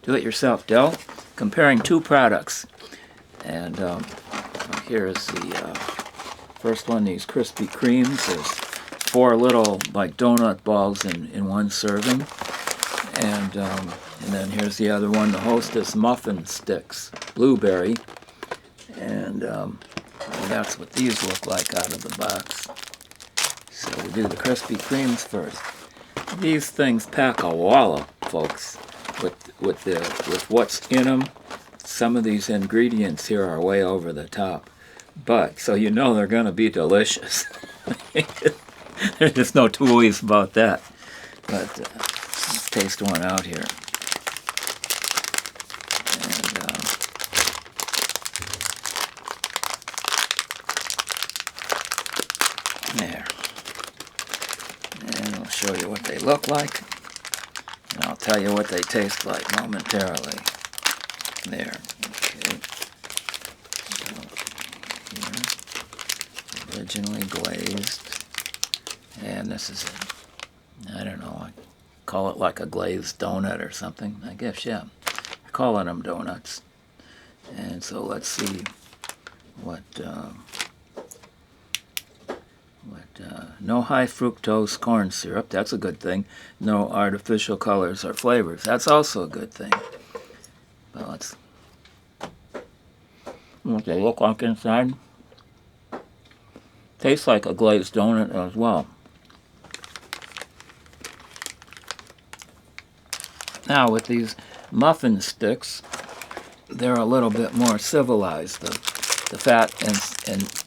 do-it-yourself dough, comparing two products. And here's the first one, these Krispy Kremes. There's 4 little like donut balls in one serving. And then here's the other one, the Hostess muffin sticks, blueberry. And well, that's what these look like out of the box. So we do the Krispy Kremes first. These things pack a wallop, folks, with what's in them. Some of these ingredients here are way over the top, but so you know they're going to be delicious. There's just no two ways about that. But let's taste one out here. There. And I'll show you what they look like. And I'll tell you what they taste like momentarily. There. Okay. So, here. Originally glazed. And this is, I don't know, I call it like a glazed donut or something. I guess, yeah. I'm calling them donuts. And so let's see what no high fructose corn syrup, that's a good thing. No artificial colors or flavors, that's also a good thing. But let's what they look like inside. Tastes like a glazed donut as well. Now with these muffin sticks, they're a little bit more civilized. The fat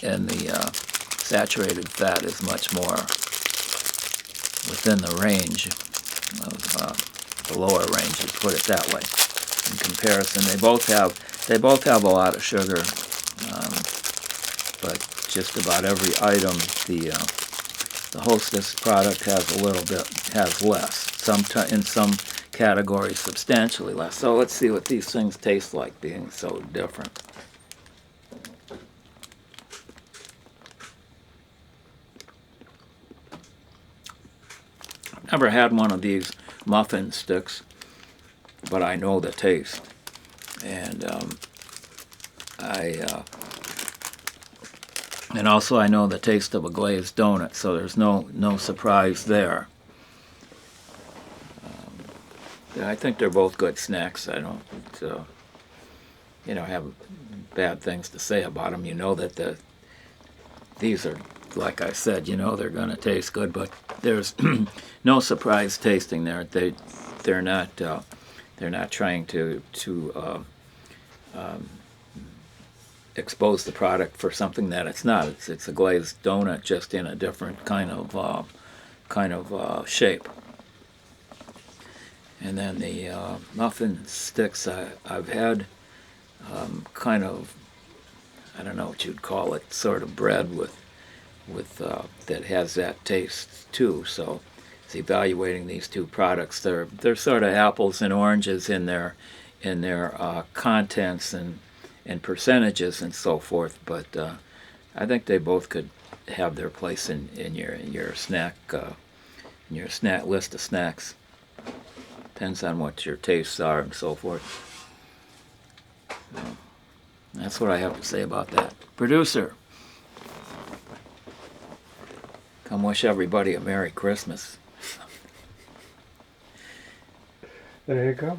and the saturated fat is much more within the range of the lower range, let's put it that way. In comparison, they both have a lot of sugar, but just about every item the Hostess product has less. In some categories, substantially less. So let's see what these things taste like, being so different. Never had one of these muffin sticks, but I know the taste. And and also I know the taste of a glazed donut, so there's no surprise there. I think they're both good snacks. I don't have bad things to say about them. You know that these are, like I said, they're going to taste good, but there's no surprise tasting there. They're not trying to expose the product for something that it's not. It's a glazed donut, just in a different kind of shape. And then the muffin sticks, I've had kind of, I don't know what you'd call it, sort of bread with that has that taste too. So it's evaluating these two products. They're sort of apples and oranges in their contents and percentages and so forth. But I think they both could have their place in your snack list of snacks. Depends on what your tastes are and so forth. So that's what I have to say about that. Producer, come wish everybody a Merry Christmas. There you go.